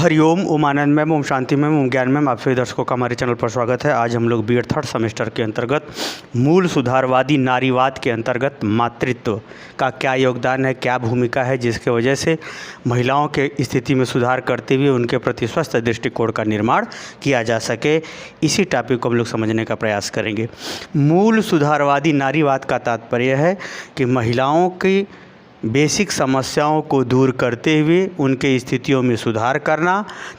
हरिओम, ओम आनंद ma'am, Om Shanti ma'am, ओम ज्ञान ma'am, आप सभी दर्शकों का हमारे चैनल पर स्वागत है। आज हम लोग बीएड थर्ड सेमेस्टर के अंतर्गत मूल सुधारवादी नारीवाद के अंतर्गत मातृत्व का क्या योगदान है, क्या भूमिका है, जिसके वजह से महिलाओं के स्थिति में सुधार करते हुए उनके प्रति स्वस्थ दृष्टिकोण का निर्माण किया जा सके, इसी टॉपिक को हम लोग समझने का प्रयास करेंगे। मूल सुधारवादी नारीवाद का तात्पर्य है कि महिलाओं की बेसिक समस्याओं को दूर करते हुए उनके स्थितियों में सुधार करना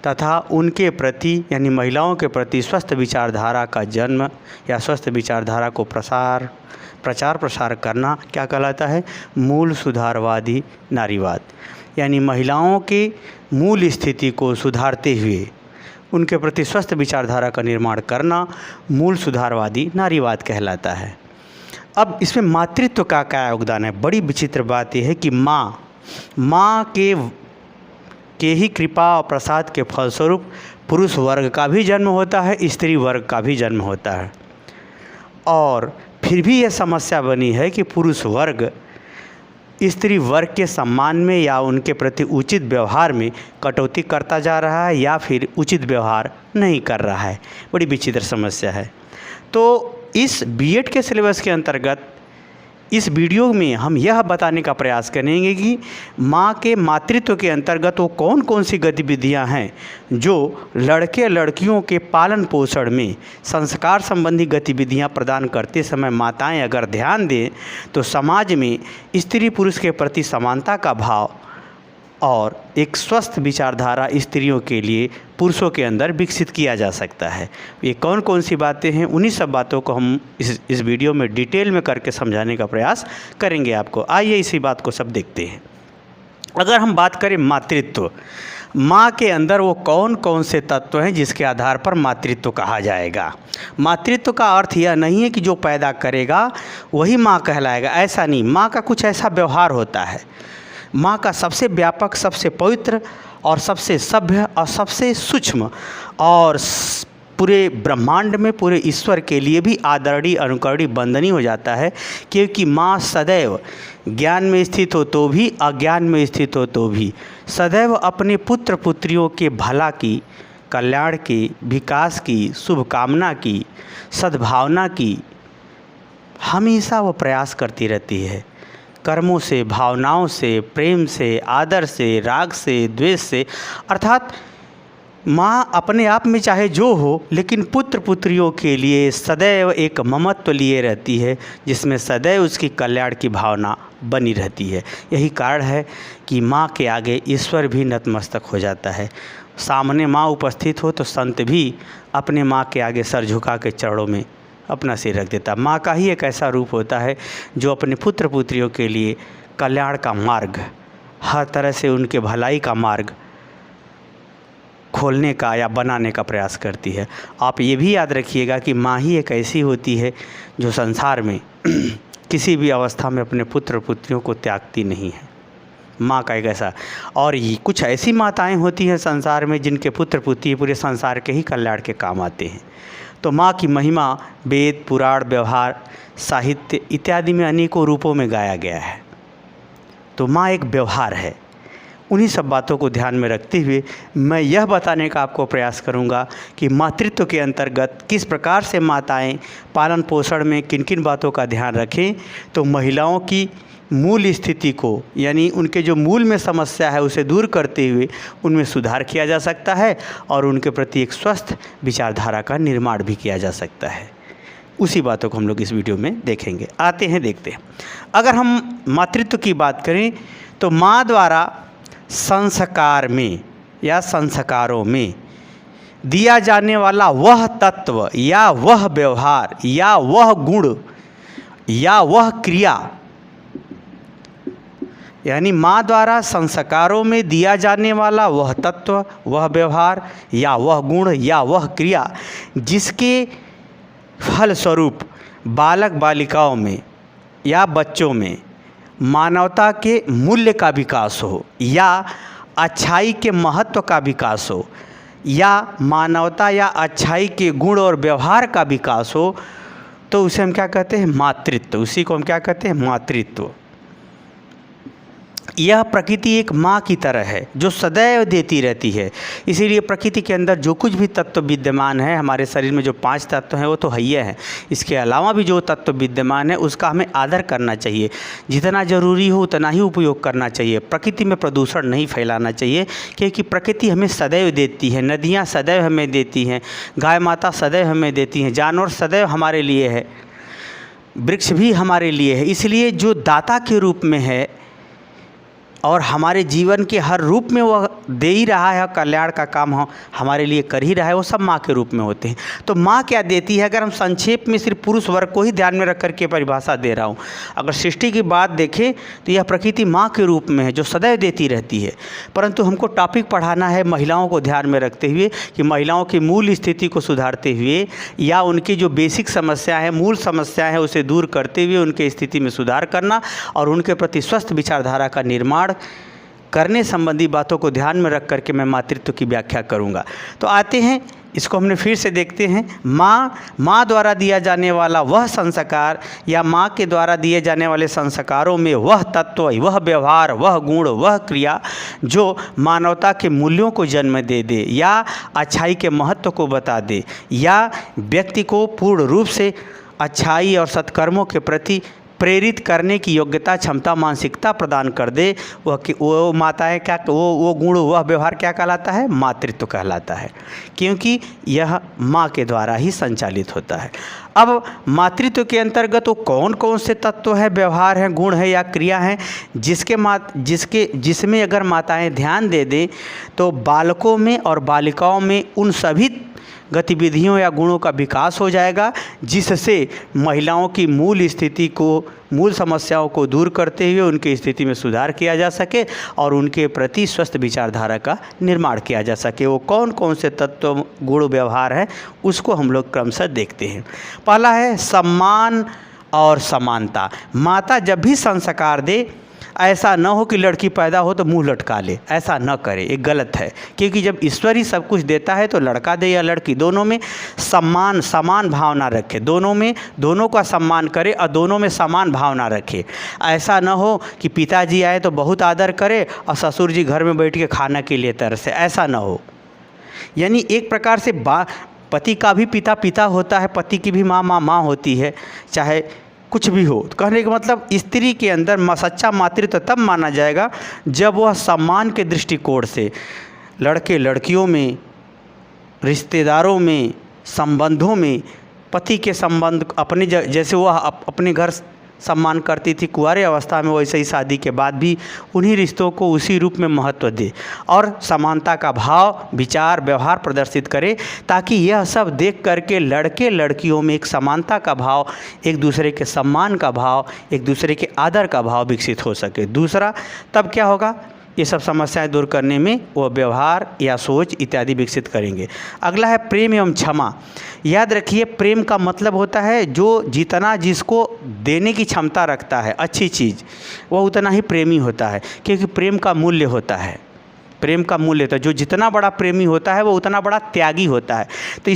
तथा उनके प्रति यानी महिलाओं के प्रति स्वस्थ विचारधारा का जन्म या स्वस्थ विचारधारा को प्रचार प्रसार करना क्या कहलाता है? मूल सुधारवादी नारीवाद। यानी महिलाओं के मूल स्थिति को सुधारते हुए उनके प्रति स्वस्थ विचारधारा का निर्माण करना मूल सुधारवादी नारीवाद कहलाता है। अब इसमें मातृत्व का क्या योगदान है? बड़ी विचित्र बात यह है कि माँ के ही कृपा और प्रसाद के फलस्वरूप पुरुष वर्ग का भी जन्म होता है, स्त्री वर्ग का भी जन्म होता है। और फिर भी यह समस्या बनी है कि पुरुष वर्ग स्त्री वर्ग के सम्मान में या उनके प्रति उचित व्यवहार में कटौती करता जा रहा है या फिर उचित व्यवहार नहीं कर रहा है। बड़ी विचित्र समस्या है। तो इस बीएड के सिलेबस के अंतर्गत इस वीडियो में हम यह बताने का प्रयास करेंगे कि माँ के मातृत्व के अंतर्गत वो कौन कौन सी गतिविधियाँ हैं जो लड़के लड़कियों के पालन पोषण में संस्कार संबंधी गतिविधियाँ प्रदान करते समय माताएं अगर ध्यान दें तो समाज में स्त्री पुरुष के प्रति समानता का भाव और एक स्वस्थ विचारधारा स्त्रियों के लिए पुरुषों के अंदर विकसित किया जा सकता है। ये कौन कौन सी बातें हैं, उन्हीं सब बातों को हम इस वीडियो में डिटेल में करके समझाने का प्रयास करेंगे आपको। आइए इसी बात को सब देखते हैं। अगर हम बात करें मातृत्व, माँ के अंदर वो कौन कौन से तत्व हैं जिसके आधार पर मातृत्व कहा जाएगा। मातृत्व का अर्थ यह नहीं है कि जो पैदा करेगा वही माँ कहलाएगा, ऐसा नहीं। माँ का कुछ ऐसा व्यवहार होता है। माँ का सबसे व्यापक, सबसे पवित्र और सबसे सभ्य और सबसे सूक्ष्म और पूरे ब्रह्मांड में पूरे ईश्वर के लिए भी आदरणीय अनुकरणीय वंदनीय हो जाता है, क्योंकि माँ सदैव ज्ञान में स्थित हो तो भी अज्ञान में स्थित हो तो भी सदैव अपने पुत्र पुत्रियों के भला की, कल्याण की, विकास की, शुभकामना की, सद्भावना की हमेशा वो प्रयास करती रहती है। कर्मों से, भावनाओं से, प्रेम से, आदर से, राग से, द्वेष से, अर्थात माँ अपने आप में चाहे जो हो लेकिन पुत्र पुत्रियों के लिए सदैव एक ममत्व लिए रहती है जिसमें सदैव उसकी कल्याण की भावना बनी रहती है। यही कारण है कि माँ के आगे ईश्वर भी नतमस्तक हो जाता है। सामने माँ उपस्थित हो तो संत भी अपने माँ के आगे सर झुका के चरणों में अपना सिर रख देता। माँ का ही एक ऐसा रूप होता है जो अपने पुत्र पुत्रियों के लिए कल्याण का मार्ग, हर तरह से उनके भलाई का मार्ग खोलने का या बनाने का प्रयास करती है। आप ये भी याद रखिएगा कि माँ ही एक ऐसी होती है जो संसार में किसी भी अवस्था में अपने पुत्र पुत्रियों को त्यागती नहीं है। माँ का एक ऐसा, और ये कुछ ऐसी माताएं होती हैं संसार में जिनके पुत्र पुत्री पूरे संसार के ही कल्याण के काम आते हैं। तो माँ की महिमा वेद, पुराण, व्यवहार, साहित्य इत्यादि में अनेकों रूपों में गाया गया है। तो माँ एक व्यवहार है। उन्हीं सब बातों को ध्यान में रखते हुए मैं यह बताने का आपको प्रयास करूँगा कि मातृत्व के अंतर्गत किस प्रकार से माताएं पालन पोषण में किन किन बातों का ध्यान रखें तो महिलाओं की मूल स्थिति को यानी उनके जो मूल में समस्या है उसे दूर करते हुए उनमें सुधार किया जा सकता है और उनके प्रति एक स्वस्थ विचारधारा का निर्माण भी किया जा सकता है। उसी बातों को हम लोग इस वीडियो में देखेंगे। आते हैं, देखते हैं। अगर हम मातृत्व की बात करें तो माँ द्वारा संस्कार में या संस्कारों में दिया जाने वाला वह तत्व या वह व्यवहार या वह गुण या वह क्रिया, यानी माँ द्वारा संस्कारों में दिया जाने वाला वह तत्व, वह व्यवहार या वह गुण या वह क्रिया जिसके फलस्वरूप बालक बालिकाओं में या बच्चों में मानवता के मूल्य का विकास हो या अच्छाई के महत्व का विकास हो या मानवता या अच्छाई के गुण और व्यवहार का विकास हो, तो उसे हम क्या कहते हैं? मातृत्व। उसी को हम क्या कहते हैं? मातृत्व। यह प्रकृति एक माँ की तरह है जो सदैव देती रहती है। इसीलिए प्रकृति के अंदर जो कुछ भी तत्व विद्यमान है, हमारे शरीर में जो 5 तत्व हैं वो तो है ही है, इसके अलावा भी जो तत्व विद्यमान है उसका हमें आदर करना चाहिए। जितना ज़रूरी हो उतना ही उपयोग करना चाहिए। प्रकृति में प्रदूषण नहीं फैलाना चाहिए, क्योंकि प्रकृति हमें सदैव देती है। नदियाँ सदैव हमें देती हैं, गाय माता सदैव हमें देती हैं, जानवर सदैव हमारे लिए है, वृक्ष भी हमारे लिए है। इसलिए जो दाता के रूप में है और हमारे जीवन के हर रूप में वह दे ही रहा है, कल्याण का काम हो हमारे लिए कर ही रहा है, वो सब माँ के रूप में होते हैं। तो माँ क्या देती है? अगर हम संक्षेप में सिर्फ पुरुष वर्ग को ही ध्यान में रख करके परिभाषा दे रहा हूँ, अगर सृष्टि की बात देखें तो यह प्रकृति माँ के रूप में है जो सदैव देती रहती है। परंतु हमको टॉपिक पढ़ाना है महिलाओं को ध्यान में रखते हुए कि महिलाओं की मूल स्थिति को सुधारते हुए या उनकी जो बेसिक समस्या है, मूल समस्या है, उसे दूर करते हुए उनके स्थिति में सुधार करना और उनके प्रति स्वस्थ विचारधारा का निर्माण करने संबंधी बातों को ध्यान में रख करके मैं मातृत्व की व्याख्या करूंगा। तो आते हैं, इसको हमने फिर से देखते हैं। माँ द्वारा दिया जाने वाला वह संस्कार या माँ के द्वारा दिए जाने वाले संस्कारों में वह तत्व, वह व्यवहार, वह गुण, वह क्रिया जो मानवता के मूल्यों को जन्म दे दे या अच्छाई के महत्व को बता दे या व्यक्ति को पूर्ण रूप से अच्छाई और सत्कर्मों के प्रति प्रेरित करने की योग्यता, क्षमता, मानसिकता प्रदान कर दे, वो माताएं क्या, वो गुण, वह व्यवहार क्या कहलाता है? मातृत्व कहलाता है, क्योंकि यह माँ के द्वारा ही संचालित होता है। अब मातृत्व के अंतर्गत वो कौन कौन से तत्व हैं, व्यवहार हैं, गुण हैं या क्रिया हैं जिसमें अगर माताएं ध्यान दे दें तो बालकों में और बालिकाओं में उन सभी गतिविधियों या गुणों का विकास हो जाएगा, जिससे महिलाओं की मूल स्थिति को, मूल समस्याओं को दूर करते हुए उनकी स्थिति में सुधार किया जा सके और उनके प्रति स्वस्थ विचारधारा का निर्माण किया जा सके। वो कौन कौन से तत्व, गुण, व्यवहार हैं उसको हम लोग क्रमशः देखते हैं। पहला है सम्मान और समानता। माता जब भी संस्कार दे, ऐसा न हो कि लड़की पैदा हो तो मुंह लटका ले, ऐसा न करे, ये गलत है। क्योंकि जब ईश्वर ही सब कुछ देता है तो लड़का दे या लड़की, दोनों में समान भावना रखे, दोनों का सम्मान करे और दोनों में समान भावना रखे। ऐसा न हो कि पिताजी आए तो बहुत आदर करे और ससुर जी घर में बैठ के खाना के लिए तरसे, ऐसा न हो। यानी एक प्रकार से पति का भी पिता होता है, पति की भी माँ होती है, चाहे कुछ भी हो। तो कहने का मतलब स्त्री के अंदर सच्चा मातृत्व तब माना जाएगा जब वह सम्मान के दृष्टिकोण से लड़के लड़कियों में, रिश्तेदारों में, संबंधों में, पति के संबंध अपने जैसे वह अपने घर सम्मान करती थी कुंवारे अवस्था में, वैसे ही शादी के बाद भी उन्हीं रिश्तों को उसी रूप में महत्व दे और समानता का भाव, विचार, व्यवहार प्रदर्शित करे, ताकि यह सब देख करके लड़के लड़कियों में एक समानता का भाव, एक दूसरे के सम्मान का भाव, एक दूसरे के आदर का भाव विकसित हो सके। दूसरा, तब क्या होगा? ये सब समस्याएं दूर करने में वो व्यवहार या सोच इत्यादि विकसित करेंगे। अगला है प्रेम एवं क्षमा। याद रखिए, प्रेम का मतलब होता है जो जितना जिसको देने की क्षमता रखता है अच्छी चीज़, वह उतना ही प्रेमी होता है, क्योंकि प्रेम का मूल्य होता है। प्रेम का मूल्य तो जो जितना बड़ा प्रेमी होता है वो उतना बड़ा त्यागी होता है। तो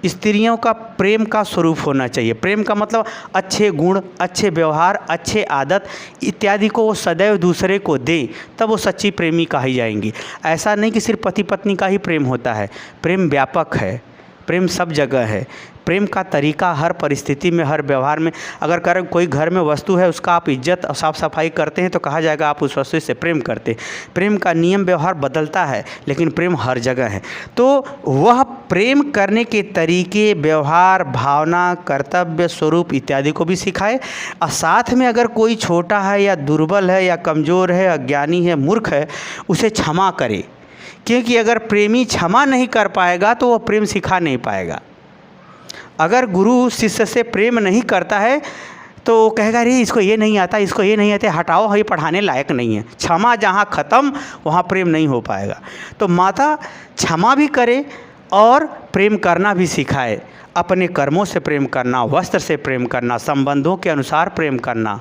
स्त्रियों का प्रेम का स्वरूप होना चाहिए। प्रेम का मतलब अच्छे गुण, अच्छे व्यवहार, अच्छे आदत इत्यादि को वो सदैव दूसरे को दें, तब वो सच्ची प्रेमी कही जाएंगी। ऐसा नहीं कि सिर्फ पति पत्नी का ही प्रेम होता है, प्रेम व्यापक है, प्रेम सब जगह है। प्रेम का तरीका हर परिस्थिति में, हर व्यवहार में, अगर कोई घर में वस्तु है उसका आप इज्जत और साफ़ सफाई करते हैं तो कहा जाएगा आप उस वस्तु से प्रेम करते हैं। प्रेम का नियम व्यवहार बदलता है, लेकिन प्रेम हर जगह है। तो वह प्रेम करने के तरीके, व्यवहार, भावना, कर्तव्य, स्वरूप इत्यादि को भी सिखाए और साथ में अगर कोई छोटा है या दुर्बल है या कमज़ोर है, अज्ञानी है, मूर्ख है, उसे क्षमा करे। क्योंकि अगर प्रेमी क्षमा नहीं कर पाएगा तो वह प्रेम सिखा नहीं पाएगा। अगर गुरु शिष्य से प्रेम नहीं करता है तो वो कहेगा अरे इसको ये नहीं आता, इसको ये नहीं आता, हटाओ, ये पढ़ाने लायक नहीं है। क्षमा जहाँ ख़त्म वहाँ प्रेम नहीं हो पाएगा। तो माता क्षमा भी करे और प्रेम करना भी सिखाए। अपने कर्मों से प्रेम करना, वस्त्र से प्रेम करना, संबंधों के अनुसार प्रेम करना,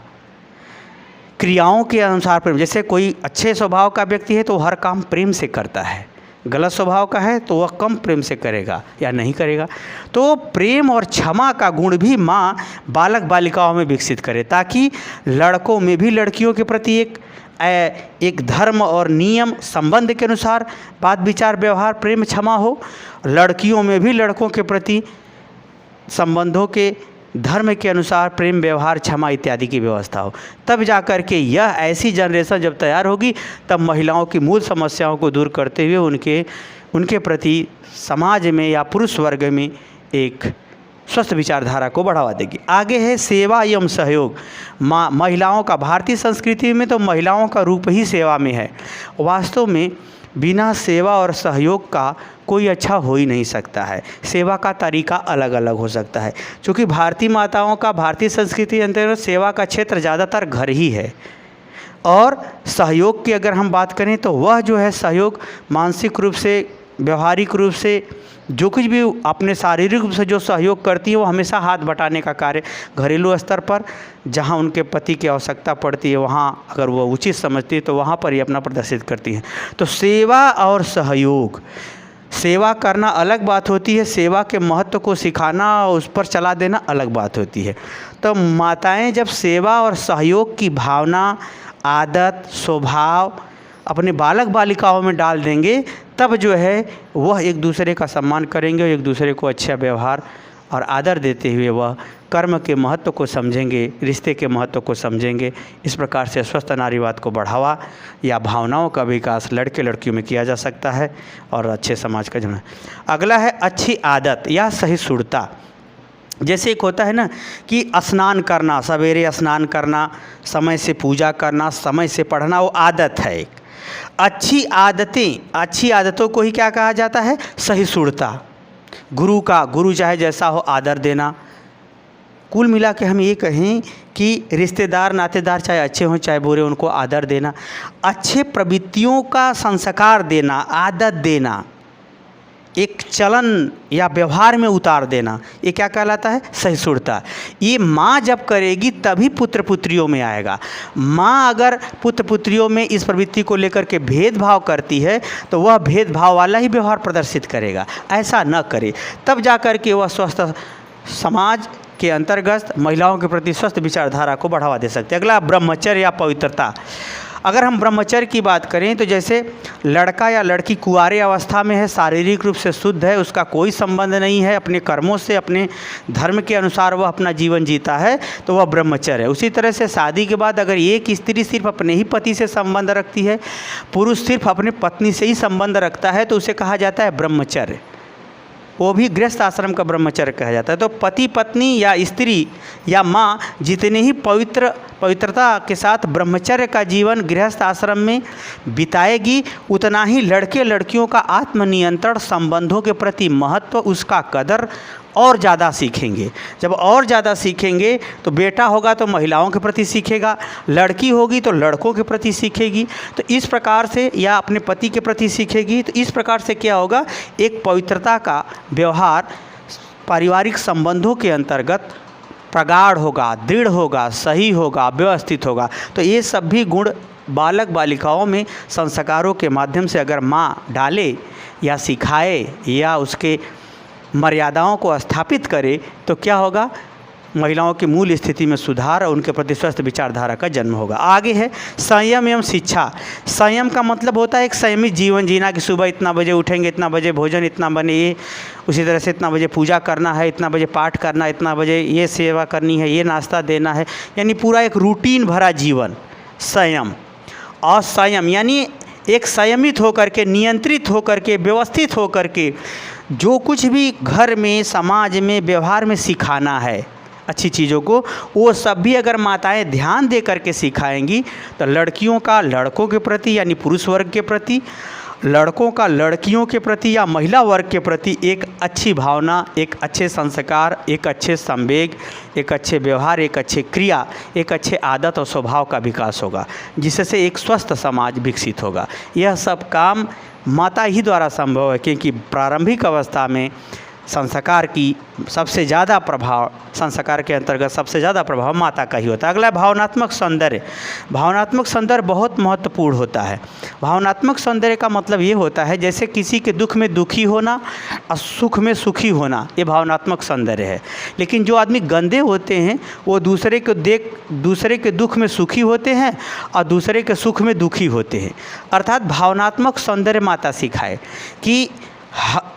क्रियाओं के अनुसार प्रेम। जैसे कोई अच्छे स्वभाव का व्यक्ति है तो हर काम प्रेम से करता है, गलत स्वभाव का है तो वह कम प्रेम से करेगा या नहीं करेगा। तो प्रेम और क्षमा का गुण भी माँ बालक बालिकाओं में विकसित करे, ताकि लड़कों में भी लड़कियों के प्रति एक धर्म और नियम संबंध के अनुसार बात विचार व्यवहार प्रेम क्षमा हो, लड़कियों में भी लड़कों के प्रति संबंधों के धर्म के अनुसार प्रेम व्यवहार क्षमा इत्यादि की व्यवस्था हो। तब जा कर के यह ऐसी जनरेशन जब तैयार होगी, तब महिलाओं की मूल समस्याओं को दूर करते हुए उनके प्रति समाज में या पुरुष वर्ग में एक स्वस्थ विचारधारा को बढ़ावा देगी। आगे है सेवा एवं सहयोग। महिलाओं का भारतीय संस्कृति में तो महिलाओं का रूप ही सेवा में है। वास्तव में बिना सेवा और सहयोग का कोई अच्छा हो ही नहीं सकता है। सेवा का तरीका अलग अलग हो सकता है, क्योंकि भारतीय माताओं का भारतीय संस्कृति के अंतर्गत सेवा का क्षेत्र ज़्यादातर घर ही है। और सहयोग की अगर हम बात करें तो वह जो है सहयोग मानसिक रूप से, व्यवहारिक रूप से, जो कुछ भी अपने शारीरिक रूप से जो सहयोग करती है वो हमेशा हाथ बटाने का कार्य घरेलू स्तर पर जहाँ उनके पति की आवश्यकता पड़ती है, वहाँ अगर वो उचित समझती है तो वहाँ पर ही अपना प्रदर्शित करती हैं। तो सेवा और सहयोग, सेवा करना अलग बात होती है, सेवा के महत्व को सिखाना और उस पर चला देना अलग बात होती है। तो माताएं जब सेवा और सहयोग की भावना, आदत, स्वभाव अपने बालक बालिकाओं में डाल देंगे, तब जो है वह एक दूसरे का सम्मान करेंगे और एक दूसरे को अच्छा व्यवहार और आदर देते हुए वह कर्म के महत्व को समझेंगे, रिश्ते के महत्व को समझेंगे। इस प्रकार से स्वस्थ नारीवाद को बढ़ावा या भावनाओं का विकास लड़के लड़कियों में किया जा सकता है और अच्छे समाज का जन्म। अगला है अच्छी आदत या सहिष्णुता। जैसे एक होता है ना कि स्नान करना, सवेरे स्नान करना, समय से पूजा करना, समय से पढ़ना, वो आदत है एक। अच्छी आदतों को ही क्या कहा जाता है? सहिष्णुता। गुरु चाहे जैसा हो आदर देना। कुल मिला के हम ये कहें कि रिश्तेदार नातेदार चाहे अच्छे हों चाहे बुरे, उनको आदर देना, अच्छे प्रवृत्तियों का संस्कार देना, आदत देना, एक चलन या व्यवहार में उतार देना, ये क्या कहलाता है? सहिष्णुता। ये माँ जब करेगी तभी पुत्र पुत्रियों में आएगा। माँ अगर पुत्र पुत्रियों में इस प्रवृत्ति को लेकर के भेदभाव करती है तो वह भेदभाव वाला ही व्यवहार प्रदर्शित करेगा। ऐसा न करे, तब जा कर के वह स्वस्थ समाज के अंतर्गत महिलाओं के प्रति स्वस्थ विचारधारा को बढ़ावा दे सकते हैं। अगला ब्रह्मचर्य या पवित्रता। अगर हम ब्रह्मचर्य की बात करें तो जैसे लड़का या लड़की कुंवारे अवस्था में है, शारीरिक रूप से शुद्ध है, उसका कोई संबंध नहीं है अपने कर्मों से, अपने धर्म के अनुसार वह अपना जीवन जीता है, तो वह ब्रह्मचर्य है। उसी तरह से शादी के बाद अगर एक स्त्री सिर्फ अपने ही पति से संबंध रखती है, पुरुष सिर्फ अपने पत्नी से ही संबंध रखता है, तो उसे कहा जाता है ब्रह्मचर्य। वो भी गृहस्थ आश्रम का ब्रह्मचर्य कहा जाता है। तो पति पत्नी या स्त्री या माँ जितने ही पवित्रता के साथ ब्रह्मचर्य का जीवन गृहस्थ आश्रम में बिताएगी, उतना ही लड़के लड़कियों का आत्मनियंत्रण, संबंधों के प्रति महत्व, उसका कदर और ज़्यादा सीखेंगे। जब और ज़्यादा सीखेंगे तो बेटा होगा तो महिलाओं के प्रति सीखेगा, लड़की होगी तो लड़कों के प्रति सीखेगी, तो इस प्रकार से, या अपने पति के प्रति सीखेगी। तो इस प्रकार से क्या होगा? एक पवित्रता का व्यवहार पारिवारिक संबंधों के अंतर्गत प्रगाढ़ होगा, दृढ़ होगा, सही होगा, व्यवस्थित होगा। तो ये सब भी गुण बालक बालिकाओं में संस्कारों के माध्यम से अगर माँ डाले या सिखाए या उसके मर्यादाओं को स्थापित करे तो क्या होगा? महिलाओं की मूल स्थिति में सुधार और उनके प्रति स्वस्थ विचारधारा का जन्म होगा। आगे है संयम एवं शिक्षा। संयम का मतलब होता है एक संयमित जीवन जीना, कि सुबह इतना बजे उठेंगे, इतना बजे भोजन इतना बने, ये उसी तरह से इतना बजे पूजा करना है, इतना बजे पाठ करना, इतना बजे ये सेवा करनी है, ये नाश्ता देना है, यानी पूरा एक रूटीन भरा जीवन, संयम। और संयम यानी एक संयमित होकर के, नियंत्रित होकर के, व्यवस्थित होकर के जो कुछ भी घर में, समाज में, व्यवहार में सिखाना है अच्छी चीज़ों को, वो सब भी अगर माताएं ध्यान दे करके सिखाएंगी तो लड़कियों का लड़कों के प्रति यानी पुरुष वर्ग के प्रति, लड़कों का लड़कियों के प्रति या महिला वर्ग के प्रति एक अच्छी भावना, एक अच्छे संस्कार, एक अच्छे संवेग, एक अच्छे व्यवहार, एक अच्छे क्रिया, एक अच्छे आदत और स्वभाव का विकास होगा, जिससे एक स्वस्थ समाज विकसित होगा। यह सब काम माता ही द्वारा संभव है, क्योंकि प्रारंभिक अवस्था में संस्कार की सबसे ज़्यादा प्रभाव, संस्कार के अंतर्गत सबसे ज़्यादा प्रभाव माता का ही होता है। अगला है भावनात्मक सौंदर्य। भावनात्मक सौंदर्य बहुत महत्वपूर्ण होता है। भावनात्मक सौंदर्य का मतलब ये होता है जैसे किसी के दुख में दुखी होना और सुख में सुखी होना, ये भावनात्मक सौंदर्य है। लेकिन जो आदमी गंदे होते हैं वो दूसरे के दुख में सुखी होते हैं और दूसरे के सुख में दुखी होते हैं। अर्थात भावनात्मक सौंदर्य माता सिखाए कि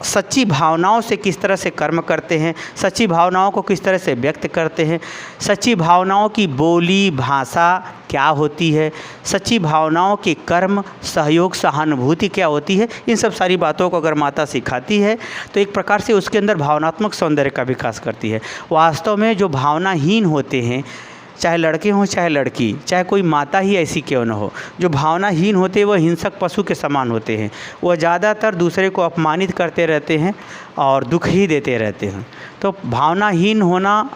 सच्ची भावनाओं से किस तरह से कर्म करते हैं, सच्ची भावनाओं को किस तरह से व्यक्त करते हैं, सच्ची भावनाओं की बोली भाषा क्या होती है, सच्ची भावनाओं के कर्म सहयोग सहानुभूति क्या होती है। इन सब सारी बातों को अगर माता सिखाती है तो एक प्रकार से उसके अंदर भावनात्मक सौंदर्य का विकास करती है। वास्तव में जो भावनाहीन होते हैं, चाहे लड़के हों चाहे लड़की, चाहे कोई माता ही ऐसी क्यों न हो, जो भावनाहीन होते हैं वह हिंसक पशु के समान होते हैं। वह ज़्यादातर दूसरे को अपमानित करते रहते हैं और दुख ही देते रहते हैं। तो भावनाहीन होना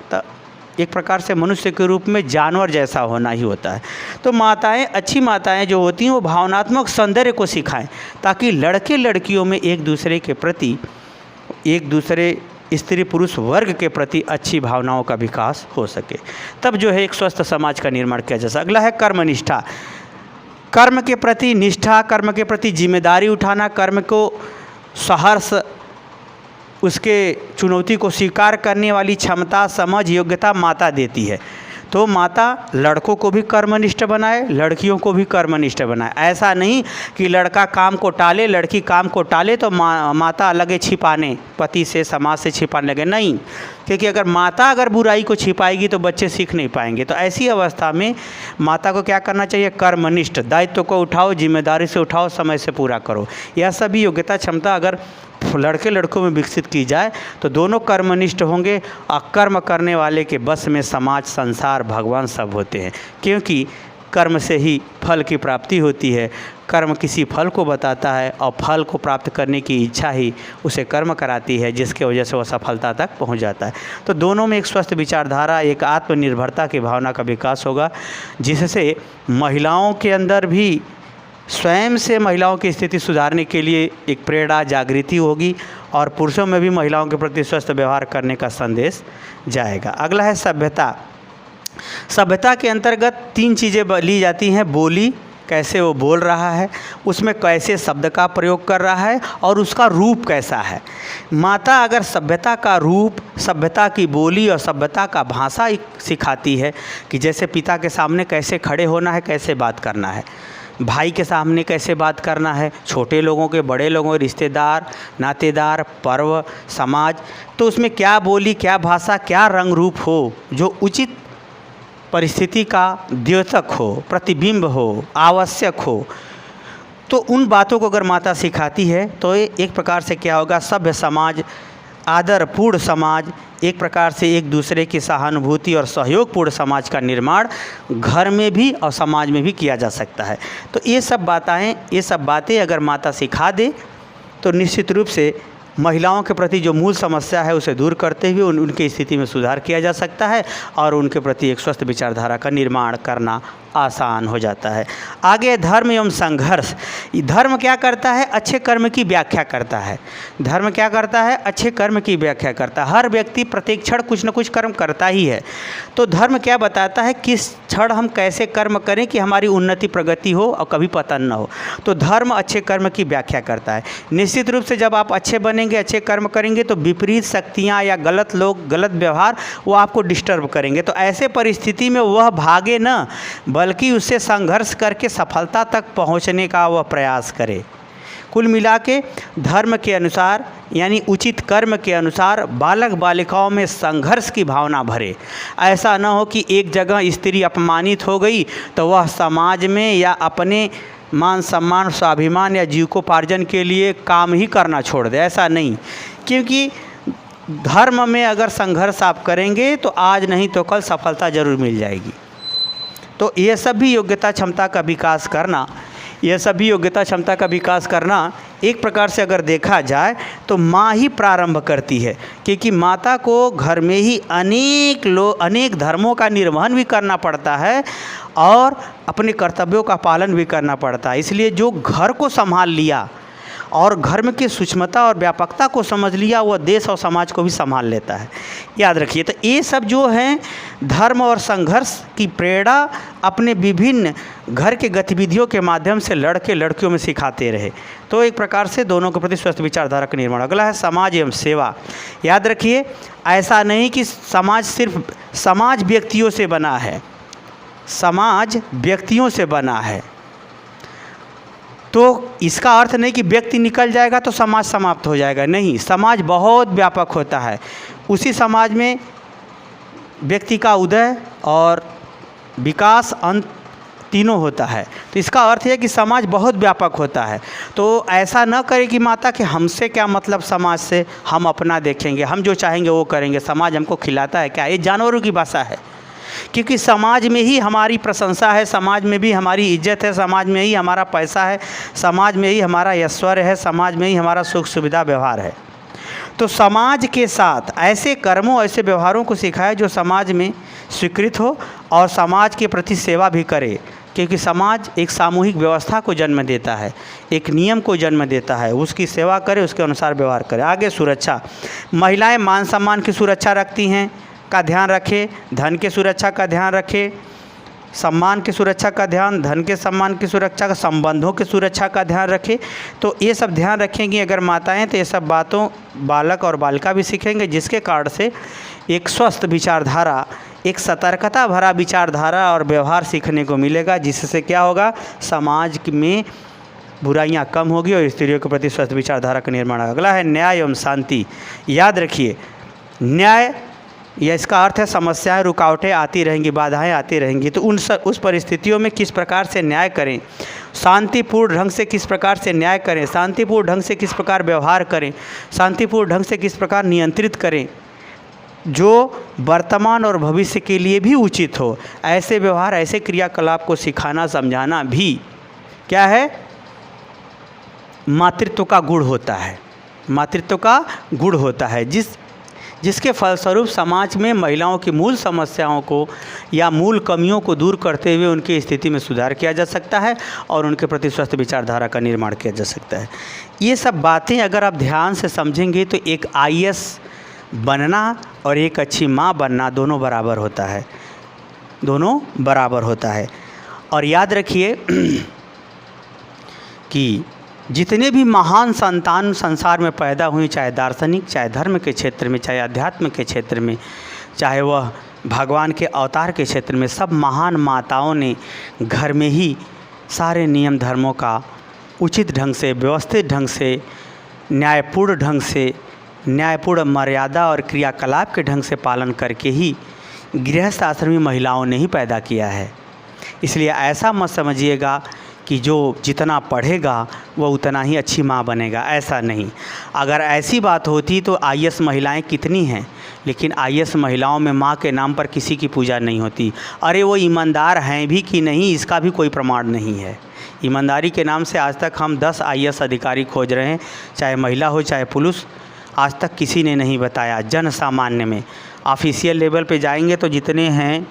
एक प्रकार से मनुष्य के रूप में जानवर जैसा होना ही होता है। तो माताएं, अच्छी माताएं जो होती हैं वो भावनात्मक सौंदर्य को सिखाएं ताकि लड़के लड़कियों में एक दूसरे के प्रति, एक दूसरे स्त्री पुरुष वर्ग के प्रति अच्छी भावनाओं का विकास हो सके। तब जो है एक स्वस्थ समाज का निर्माण किया जा सकता है। अगला है कर्मनिष्ठा। कर्म के प्रति निष्ठा, कर्म के प्रति जिम्मेदारी उठाना, कर्म को सहर्ष उसके चुनौती को स्वीकार करने वाली क्षमता, समझ, योग्यता माता देती है। तो माता लड़कों को भी कर्मनिष्ठ बनाए, लड़कियों को भी कर्मनिष्ठ बनाए। ऐसा नहीं कि लड़का काम को टाले, लड़की काम को टाले तो माता लगे छिपाने, पति से समाज से छिपाने लगे। नहीं, क्योंकि अगर माता बुराई को छिपाएगी तो बच्चे सीख नहीं पाएंगे। तो ऐसी अवस्था में माता को क्या करना चाहिए? कर्मनिष्ठ, दायित्व को उठाओ, जिम्मेदारी से उठाओ, समय से पूरा करो। यह सभी योग्यता क्षमता अगर लड़के लड़कों में विकसित की जाए तो दोनों कर्मनिष्ठ होंगे और कर्म करने वाले के बस में समाज, संसार, भगवान सब होते हैं। क्योंकि कर्म से ही फल की प्राप्ति होती है। कर्म किसी फल को बताता है और फल को प्राप्त करने की इच्छा ही उसे कर्म कराती है, जिसके वजह से वह सफलता तक पहुंच जाता है। तो दोनों में एक स्वस्थ विचारधारा, एक आत्मनिर्भरता की भावना का विकास होगा, जिससे महिलाओं के अंदर भी स्वयं से महिलाओं की स्थिति सुधारने के लिए एक प्रेरणा, जागृति होगी और पुरुषों में भी महिलाओं के प्रति स्वस्थ व्यवहार करने का संदेश जाएगा। अगला है सभ्यता। सभ्यता के अंतर्गत 3 चीज़ें ली जाती हैं। बोली, कैसे वो बोल रहा है, उसमें कैसे शब्द का प्रयोग कर रहा है और उसका रूप कैसा है। माता अगर सभ्यता का रूप, सभ्यता की बोली और सभ्यता का भाषा सिखाती है कि जैसे पिता के सामने कैसे खड़े होना है, कैसे बात करना है, भाई के सामने कैसे बात करना है, छोटे लोगों के, बड़े लोगों, रिश्तेदार, नातेदार, पर्व, समाज, तो उसमें क्या बोली, क्या भाषा, क्या रंग रूप हो जो उचित परिस्थिति का द्योतक हो, प्रतिबिंब हो, आवश्यक हो। तो उन बातों को अगर माता सिखाती है तो एक प्रकार से क्या होगा? सभ्य समाज, आदरपूर्ण समाज, एक प्रकार से एक दूसरे की सहानुभूति और सहयोगपूर्ण समाज का निर्माण घर में भी और समाज में भी किया जा सकता है। तो ये सब बातें अगर माता सिखा दे तो निश्चित रूप से महिलाओं के प्रति जो मूल समस्या है उसे दूर करते हुए उनकी स्थिति में सुधार किया जा सकता है और उनके प्रति एक स्वस्थ विचारधारा का निर्माण करना आसान हो जाता है। आगे धर्म एवं संघर्ष। धर्म क्या करता है? अच्छे कर्म की व्याख्या करता है। धर्म क्या करता है? अच्छे कर्म की व्याख्या करता है। हर व्यक्ति प्रत्येक क्षण कुछ न कुछ कर्म करता ही है। तो धर्म क्या बताता है? किस क्षण हम कैसे कर्म करें कि हमारी उन्नति प्रगति हो और कभी पतन न हो। तो धर्म अच्छे कर्म की व्याख्या करता है। निश्चित रूप से जब आप अच्छे बनेंगे, अच्छे कर्म करेंगे तो विपरीत शक्तियाँ या गलत लोग, गलत व्यवहार वो आपको डिस्टर्ब करेंगे। तो ऐसे परिस्थिति में वह भागे न, बल्कि उससे संघर्ष करके सफलता तक पहुंचने का वह प्रयास करे। कुल मिला के धर्म के अनुसार यानी उचित कर्म के अनुसार बालक बालिकाओं में संघर्ष की भावना भरे। ऐसा न हो कि एक जगह स्त्री अपमानित हो गई तो वह समाज में या अपने मान सम्मान, स्वाभिमान या जीविकोपार्जन के लिए काम ही करना छोड़ दे। ऐसा नहीं, क्योंकि धर्म में अगर संघर्ष आप करेंगे तो आज नहीं तो कल सफलता ज़रूर मिल जाएगी। तो ये सभी योग्यता क्षमता का विकास करना, एक प्रकार से अगर देखा जाए तो माँ ही प्रारंभ करती है, क्योंकि माता को घर में ही अनेक धर्मों का निर्वहन भी करना पड़ता है और अपने कर्तव्यों का पालन भी करना पड़ता है। इसलिए जो घर को संभाल लिया और धर्म की सूक्ष्मता और व्यापकता को समझ लिया, वह देश और समाज को भी संभाल लेता है। याद रखिए, तो ये सब जो हैं धर्म और संघर्ष की प्रेरणा अपने विभिन्न घर के गतिविधियों के माध्यम से लड़के लड़कियों में सिखाते रहे। तो एक प्रकार से दोनों के प्रति स्वस्थ विचारधारा का निर्माण। अगला है समाज एवं सेवा। याद रखिए, ऐसा नहीं कि समाज व्यक्तियों से बना है, समाज व्यक्तियों से बना है। तो इसका अर्थ नहीं कि व्यक्ति निकल जाएगा तो समाज समाप्त हो जाएगा, नहीं, समाज बहुत व्यापक होता है। उसी समाज में व्यक्ति का उदय और विकास, अंत तीनों होता है। तो इसका अर्थ है कि समाज बहुत व्यापक होता है। तो ऐसा न करें कि माता कि हमसे क्या मतलब समाज से, हम अपना देखेंगे, हम जो चाहेंगे वो करेंगे, समाज हमको खिलाता है क्या। ये जानवरों की भाषा है, क्योंकि समाज में ही हमारी प्रशंसा है, समाज में भी हमारी इज्जत है, समाज में ही हमारा पैसा है, समाज में ही हमारा ऐश्वर्य है, समाज में ही हमारा सुख सुविधा व्यवहार है। तो समाज के साथ ऐसे कर्मों, ऐसे व्यवहारों को सिखाए जो समाज में स्वीकृत हो और समाज के प्रति सेवा भी करे, क्योंकि समाज एक सामूहिक व्यवस्था को जन्म देता है, एक नियम को जन्म देता है, उसकी सेवा करे, उसके अनुसार व्यवहार करे। आगे सुरक्षा। महिलाएं मान सम्मान की सुरक्षा रखती हैं का ध्यान रखें, धन के सुरक्षा का ध्यान रखें, सम्मान की सुरक्षा का ध्यान, धन के सम्मान की सुरक्षा का, संबंधों की सुरक्षा का ध्यान रखें। तो ये सब ध्यान रखेंगी अगर माताएं, तो ये सब बातों बालक और बालिका भी सीखेंगे, जिसके कारण से एक स्वस्थ विचारधारा, एक सतर्कता भरा विचारधारा और व्यवहार सीखने को मिलेगा, जिससे क्या होगा, समाज में बुराइयां कम होगी और स्त्रियों के प्रति स्वस्थ विचारधारा का निर्माण। अगला है न्याय एवं शांति। याद रखिए, न्याय या इसका अर्थ है समस्याएं, रुकावटें आती रहेंगी, बाधाएं आती रहेंगी, तो उस परिस्थितियों में किस प्रकार से न्याय करें, शांतिपूर्ण ढंग से किस प्रकार से न्याय करें, शांतिपूर्ण ढंग से किस प्रकार व्यवहार करें, शांतिपूर्ण ढंग से किस प्रकार नियंत्रित करें, जो वर्तमान और भविष्य के लिए भी उचित हो। ऐसे व्यवहार, ऐसे क्रियाकलाप को सिखाना, समझाना भी क्या है, मातृत्व का गुण होता है, मातृत्व का गुण होता है, जिसके फलस्वरूप समाज में महिलाओं की मूल समस्याओं को या मूल कमियों को दूर करते हुए उनकी स्थिति में सुधार किया जा सकता है और उनके प्रति स्वस्थ विचारधारा का निर्माण किया जा सकता है। ये सब बातें अगर आप ध्यान से समझेंगे तो एक IAS बनना और एक अच्छी माँ बनना दोनों बराबर होता है, दोनों बराबर होता है। और याद रखिए कि जितने भी महान संतान संसार में पैदा हुई, चाहे दार्शनिक, चाहे धर्म के क्षेत्र में, चाहे अध्यात्म के क्षेत्र में, चाहे वह भगवान के अवतार के क्षेत्र में, सब महान माताओं ने घर में ही सारे नियम धर्मों का उचित ढंग से, व्यवस्थित ढंग से, न्यायपूर्ण ढंग से, न्यायपूर्ण मर्यादा और क्रियाकलाप के ढंग से पालन करके ही गृहस्थ आश्रमी महिलाओं ने ही पैदा किया है। इसलिए ऐसा मत समझिएगा कि जो जितना पढ़ेगा वह उतना ही अच्छी माँ बनेगा, ऐसा नहीं। अगर ऐसी बात होती तो IAS महिलाएं कितनी हैं, लेकिन IAS महिलाओं में माँ के नाम पर किसी की पूजा नहीं होती। अरे वो ईमानदार हैं भी कि नहीं, इसका भी कोई प्रमाण नहीं है। ईमानदारी के नाम से आज तक हम 10 IAS अधिकारी खोज रहे हैं, चाहे महिला हो चाहे पुरुष, आज तक किसी ने नहीं बताया। जन सामान्य में ऑफिशियल लेवल पे जाएंगे तो जितने हैं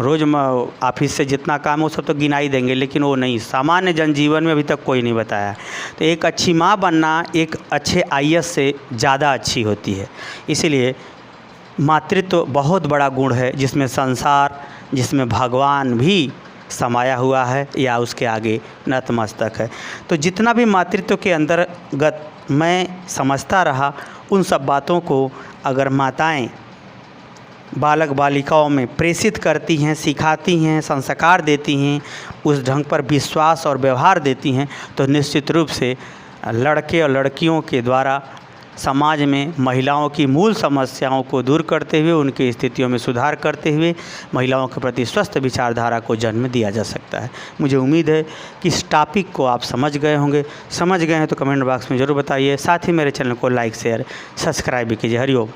रोज़ ऑफिस से जितना काम हो सब तो गिनाई देंगे, लेकिन वो नहीं, सामान्य जनजीवन में अभी तक कोई नहीं बताया। तो एक अच्छी माँ बनना एक अच्छे IAS से ज़्यादा अच्छी होती है। इसलिए मातृत्व बहुत बड़ा गुण है, जिसमें संसार, जिसमें भगवान भी समाया हुआ है या उसके आगे नतमस्तक है। तो जितना भी मातृत्व के अंतर्गत मैं समझता रहा, उन सब बातों को अगर माताएं बालक बालिकाओं में प्रेषित करती हैं, सिखाती हैं, संस्कार देती हैं, उस ढंग पर विश्वास और व्यवहार देती हैं, तो निश्चित रूप से लड़के और लड़कियों के द्वारा समाज में महिलाओं की मूल समस्याओं को दूर करते हुए, उनकी स्थितियों में सुधार करते हुए महिलाओं के प्रति स्वस्थ विचारधारा को जन्म दिया जा सकता है। मुझे उम्मीद है कि इस टॉपिक को आप समझ गए होंगे। समझ गए हैं तो कमेंट बॉक्स में ज़रूर बताइए। साथ ही मेरे चैनल को लाइक, शेयर, सब्सक्राइब भी कीजिए। हरिओम।